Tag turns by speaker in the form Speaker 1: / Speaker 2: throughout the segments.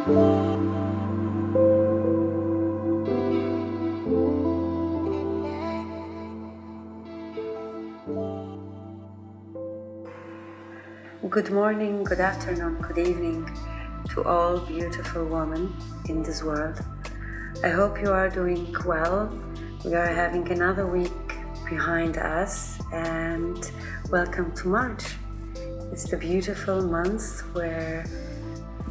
Speaker 1: Good morning, good afternoon, good evening to all beautiful women in this world. I hope you are doing well. We are having another week behind us and welcome to March. It's the beautiful month where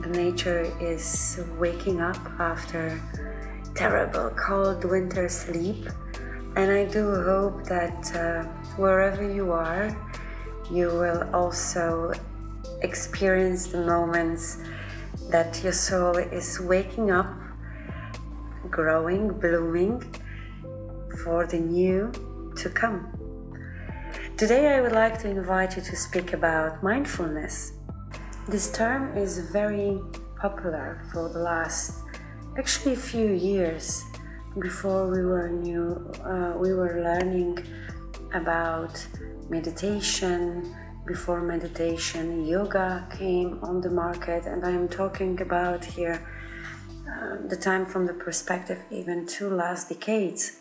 Speaker 1: the nature is waking up after terrible cold winter sleep, and I do hope that wherever you are, you will also experience the moments that your soul is waking up, growing, blooming for the new to come. Today I would like to invite you to speak about mindfulness. This term is very popular for the last actually few years. Before we were learning about meditation. Before meditation, yoga came on the market, and I am talking about here the time from the perspective even to last decades.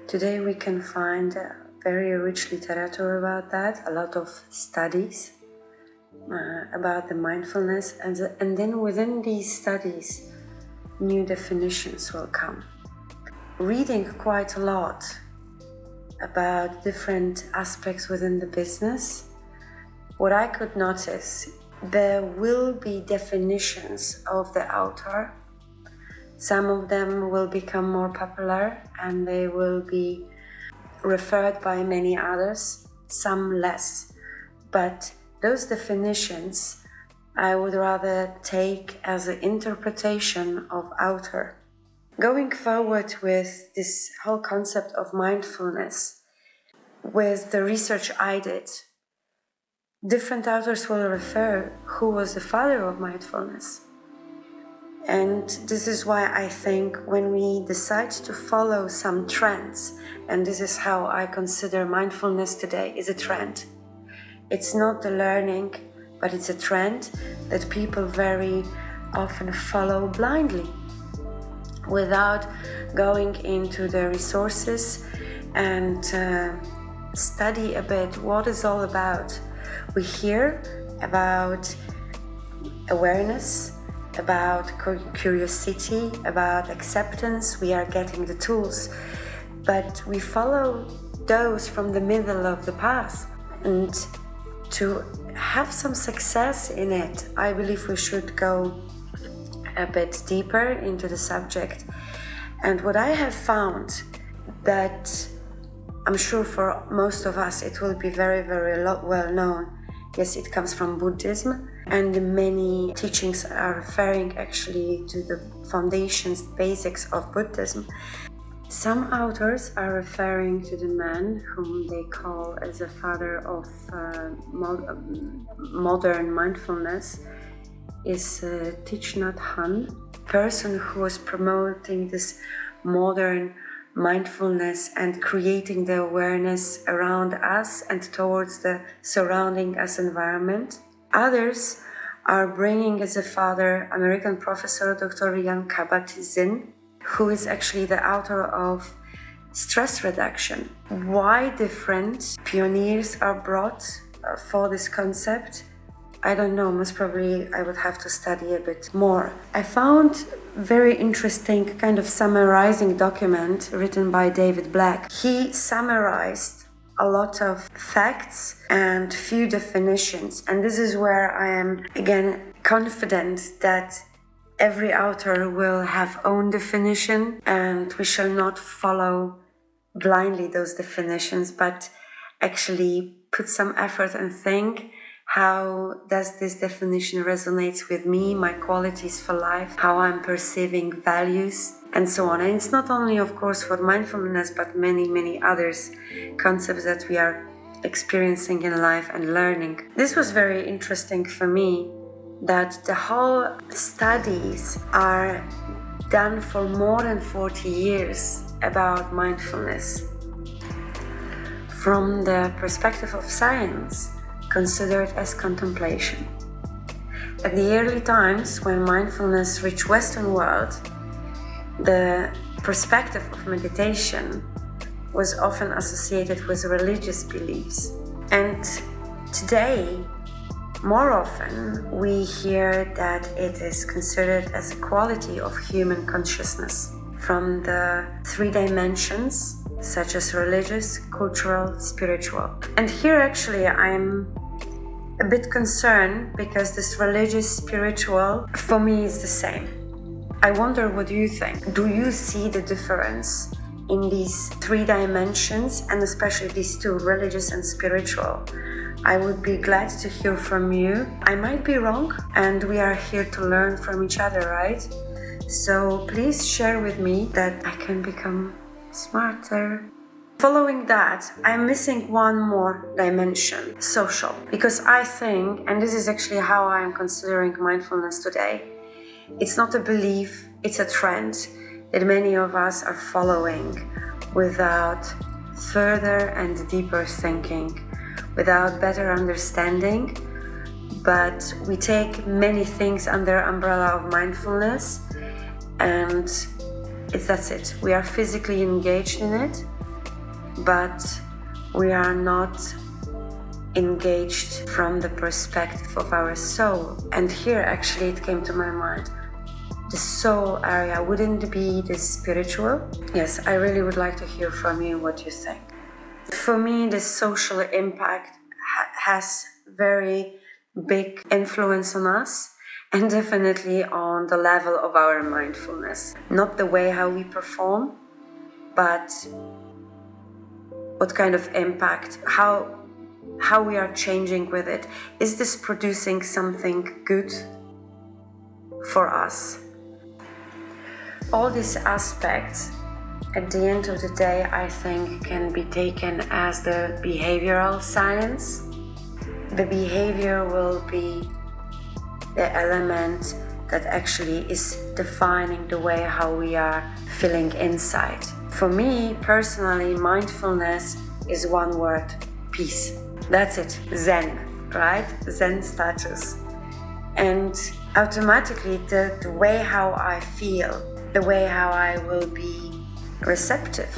Speaker 1: Today we can find very rich literature about that, a lot of studies about the mindfulness, and then within these studies new definitions will come. Reading quite a lot about different aspects within the business, what I could notice, there will be definitions of the author. Some of them will become more popular and they will be referred by many others, some less. But those definitions I would rather take as an interpretation of author. Going forward with this whole concept of mindfulness, with the research I did, different authors will refer who was the father of mindfulness. And this is why I think when we decide to follow some trends, and this is how I consider mindfulness today, is a trend. It's not the learning, but it's a trend that people very often follow blindly, without going into the resources and study a bit what it's all about. We hear about awareness, about curiosity, about acceptance. We are getting the tools, but we follow those from the middle of the path. And to have some success in it, I believe we should go a bit deeper into the subject. And what I have found, that I'm sure for most of us it will be very, very well known. Yes, it comes from Buddhism, and many teachings are referring actually to the foundations, basics of Buddhism. Some authors are referring to the man whom they call as a father of modern mindfulness, is Thich Nhat Hanh, person who was promoting this modern mindfulness and creating the awareness around us and towards the surrounding us environment. Others are bringing as a father American professor Dr. Jan Kabat-Zinn, who is actually the author of stress reduction. Why different pioneers are brought for this concept? I don't know, most probably I would have to study a bit more. I found very interesting kind of summarizing document written by David Black. He summarized a lot of facts and few definitions, and this is where I am again confident that every author will have own definition, and we shall not follow blindly those definitions, but actually put some effort and think, how does this definition resonate with me, my qualities for life, how I'm perceiving values, and so on. And it's not only, of course, for mindfulness, but many, many others concepts that we are experiencing in life and learning. This was very interesting for me, that the whole studies are done for more than 40 years about mindfulness. From the perspective of science, considered as contemplation. At the early times when mindfulness reached Western world, the perspective of meditation was often associated with religious beliefs. And today, more often, we hear that it is considered as a quality of human consciousness from the 3 dimensions, such as religious, cultural, spiritual. And here actually I'm a bit concerned because this religious, spiritual, for me is the same. I wonder what you think. Do you see the difference in these 3 dimensions, and especially these 2, religious and spiritual? I would be glad to hear from you. I might be wrong, and we are here to learn from each other, right? So please share with me that I can become smarter. Following that, I'm missing one more dimension, social, because I think, and this is actually how I am considering mindfulness today, it's not a belief, it's a trend that many of us are following without further and deeper thinking, without better understanding, but we take many things under umbrella of mindfulness, and that's it. We are physically engaged in it, but we are not engaged from the perspective of our soul. And here actually it came to my mind, the soul area, wouldn't it be the spiritual? Yes, I really would like to hear from you what you think. For me, the social impact has very big influence on us, and definitely on the level of our mindfulness. Not the way how we perform, but what kind of impact, how we are changing with it. Is this producing something good for us? All these aspects, at the end of the day, I think can be taken as the behavioral science. The behavior will be the element that actually is defining the way how we are feeling inside. For me, personally, mindfulness is one word: peace. That's it, Zen, right? Zen status. And automatically the way how I feel, the way how I will be receptive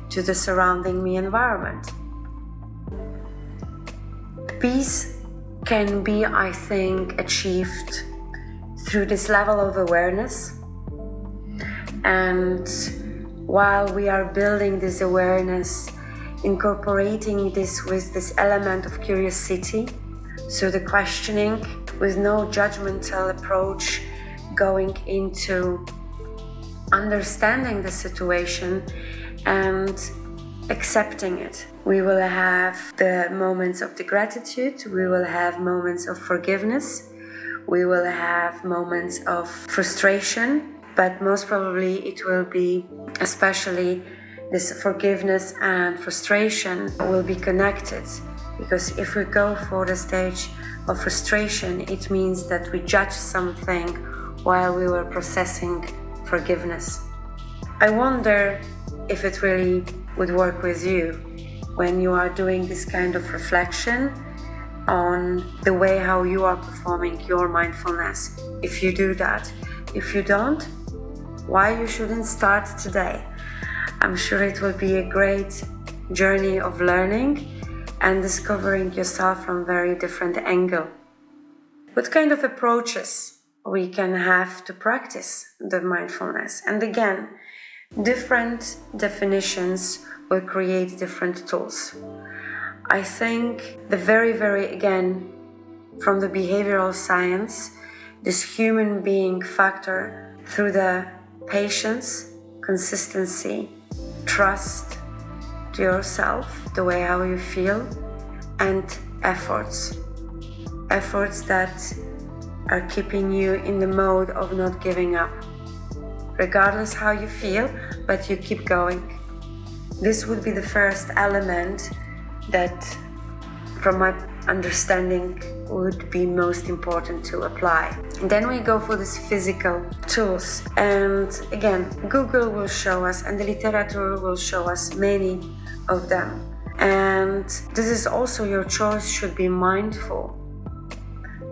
Speaker 1: to the surrounding me environment. Peace can be, I think, achieved through this level of awareness. And while we are building this awareness, incorporating this with this element of curiosity, so the questioning with no judgmental approach, going into understanding the situation and accepting it. We will have the moments of the gratitude, we will have moments of forgiveness, we will have moments of frustration, but most probably it will be, especially this forgiveness and frustration will be connected, because if we go for the stage of frustration, it means that we judge something while we were processing forgiveness. I wonder if it really would work with you when you are doing this kind of reflection on the way how you are performing your mindfulness. If you do that, if you don't, why you shouldn't start today? I'm sure it will be a great journey of learning and discovering yourself from very different angle. What kind of approaches we can have to practice the mindfulness? And again, different definitions will create different tools. I think the very, again, from the behavioral science, this human being factor through the patience, consistency, trust to yourself, the way how you feel, and efforts that are keeping you in the mode of not giving up, regardless how you feel, but you keep going. This would be the first element that, from my understanding, would be most important to apply. And then we go for these physical tools, and again, Google will show us and the literature will show us many of them, and this is also your choice. Should be mindful.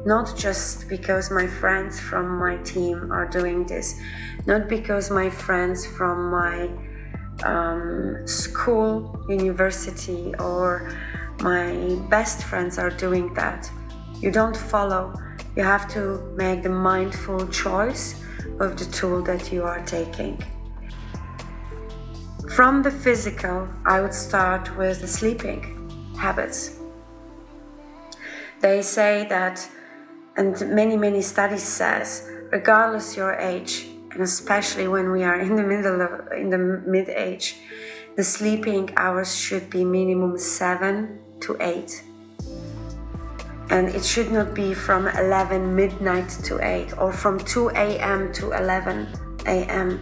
Speaker 1: not just because my friends from my team are doing this, not because my friends from my school, university, or my best friends are doing that. You don't follow. You have to make the mindful choice of the tool that you are taking. From the physical, I would start with the sleeping habits. They say that, and many studies says, regardless your age, and especially when we are in the mid-age, the sleeping hours should be minimum 7 to 8. And it should not be from 11 midnight to 8 or from 2 a.m. to 11 a.m.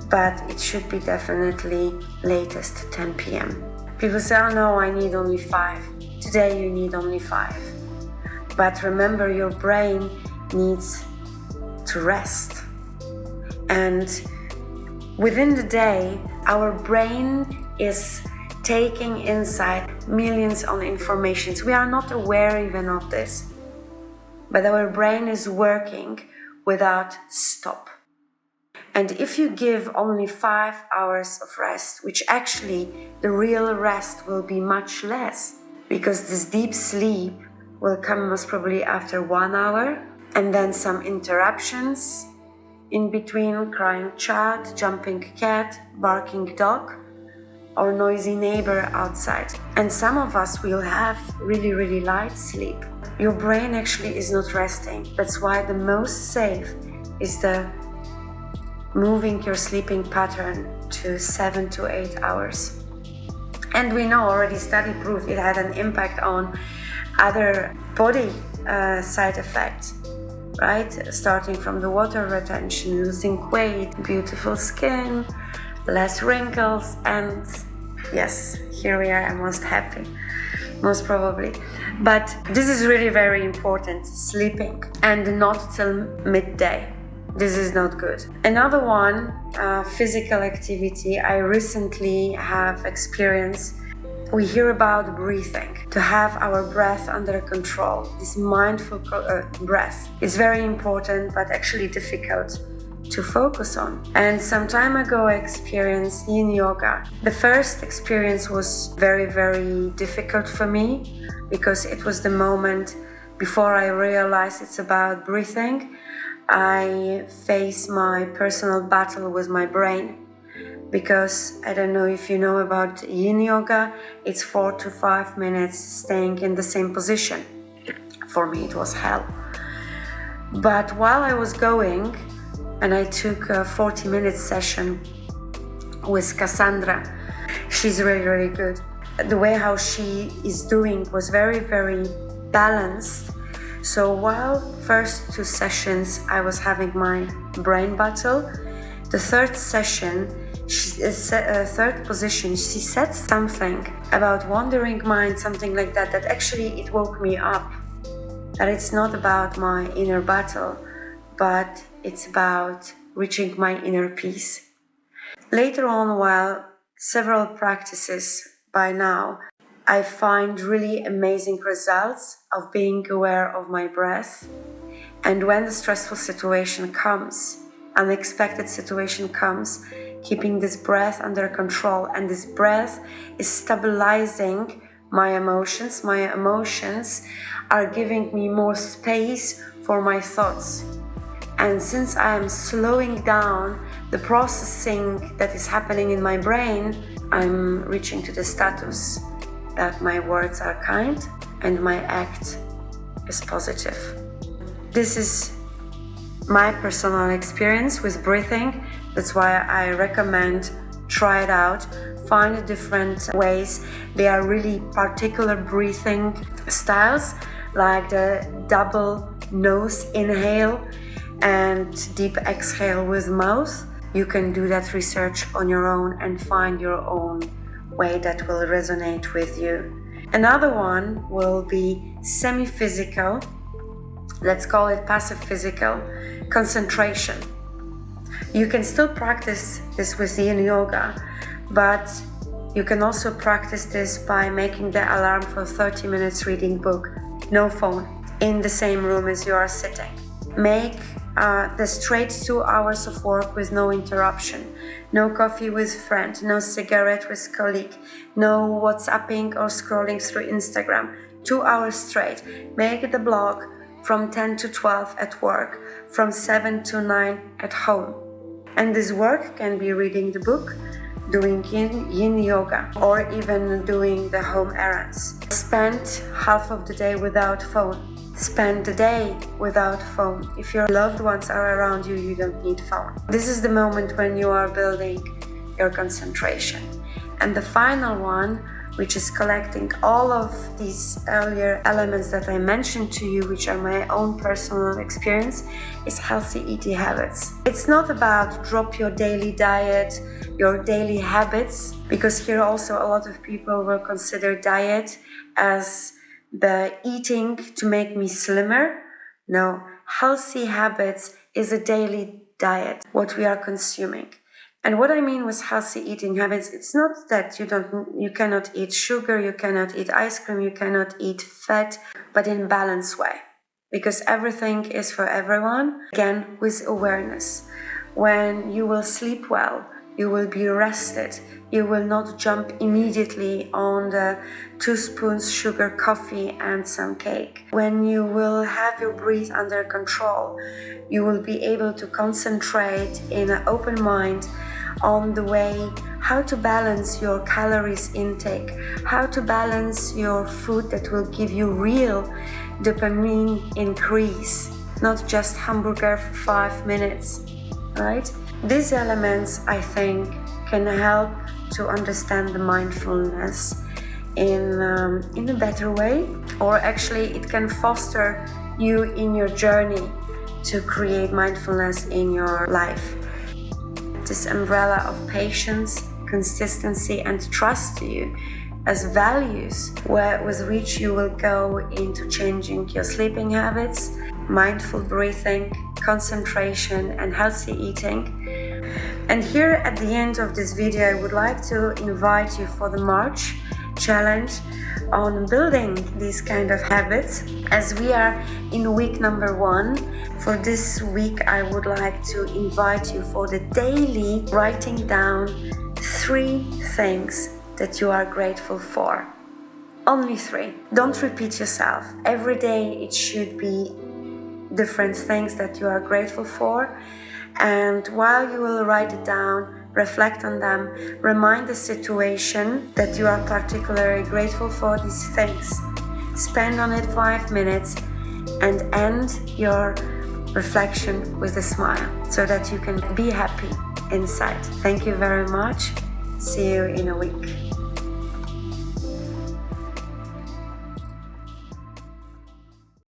Speaker 1: But it should be definitely latest 10 p.m. People say, oh no, I need only 5. Today you need only 5. But remember, your brain needs to rest. And within the day, our brain is taking inside millions of informations. We are not aware even of this. But our brain is working without stop. And if you give only 5 hours of rest, which actually the real rest will be much less, because this deep sleep will come most probably after 1 hour, and then some interruptions in between, crying child, jumping cat, barking dog, or noisy neighbor outside. And some of us will have really light sleep. Your brain actually is not resting. That's why the most safe is the moving your sleeping pattern to 7 to 8 hours. And we know already, study proved it had an impact on other body side effects, right? Starting from the water retention, losing weight, beautiful skin, less wrinkles, and yes, here we are, I'm most happy, most probably. But this is really very important, sleeping, and not till midday. This is not good. Another one, physical activity I recently have experienced. We hear about breathing, to have our breath under control. This mindful breath is very important, but actually difficult to focus on. And some time ago I experienced yin yoga. The first experience was very difficult for me, because it was the moment before I realized it's about breathing. I face my personal battle with my brain, because I don't know if you know about yin yoga, it's 4 to 5 minutes staying in the same position. For me it was hell. But while I was going, and I took a 40-minute session with Cassandra, she's really good. The way how she is doing was very balanced. So while first 2 sessions I was having my brain battle, the third session, third position, she said something about wandering mind, something like that, that actually it woke me up. That it's not about my inner battle, but it's about reaching my inner peace. Later on, while several practices by now, I find really amazing results of being aware of my breath. And when the stressful situation comes, unexpected situation comes, keeping this breath under control, and this breath is stabilizing my emotions. My emotions are giving me more space for my thoughts. And since I am slowing down the processing that is happening in my brain, I'm reaching to the status that my words are kind and my act is positive. This is my personal experience with breathing. That's why I recommend try it out, find different ways. There are really particular breathing styles, like the double nose inhale and deep exhale with mouth. You can do that research on your own and find your own way that will resonate with you. Another one will be semi-physical, let's call it passive physical, concentration. You can still practice this with yin yoga, but you can also practice this by making the alarm for 30 minutes reading book, no phone. in the same room as you are sitting. Make the straight 2 hours of work with no interruption. No coffee with friend, no cigarette with colleague, no WhatsApping or scrolling through Instagram. 2 hours straight. Make the block from 10 to 12 at work, from 7 to 9 at home. And this work can be reading the book, doing yin yoga, or even doing the home errands. Spend half of the day without phone. Spend the day without phone. If your loved ones are around you, you don't need phone. This is the moment when you are building your concentration. And the final one, which is collecting all of these earlier elements that I mentioned to you, which are my own personal experience, is healthy eating habits. It's not about drop your daily diet, your daily habits, because here also a lot of people will consider diet as the eating to make me slimmer. No, healthy habits is a daily diet, what we are consuming. And what I mean with healthy eating habits, it's not that you cannot eat sugar, you cannot eat ice cream, you cannot eat fat, but in a balanced way. Because everything is for everyone, again, with awareness. When you will sleep well, you will be rested. You will not jump immediately on the 2 spoons sugar coffee and some cake. When you will have your breath under control, you will be able to concentrate in an open mind on the way how to balance your calories intake, how to balance your food that will give you real dopamine increase, not just hamburger for 5 minutes, right? These elements, I think, can help to understand the mindfulness in a better way, or actually it can foster you in your journey to create mindfulness in your life. This umbrella of patience, consistency and trust you as values with which you will go into changing your sleeping habits, mindful breathing, concentration and healthy eating. And here at the end of this video, I would like to invite you for the March challenge on building these kind of habits. As we are in week number 1, for this week I would like to invite you for the daily writing down 3 things that you are grateful for. Only 3. Don't repeat yourself. Every day it should be different things that you are grateful for. And while you will write it down, reflect on them, remind the situation that you are particularly grateful for these things. Spend on it 5 minutes and end your reflection with a smile so that you can be happy inside. Thank you very much. See you in a week.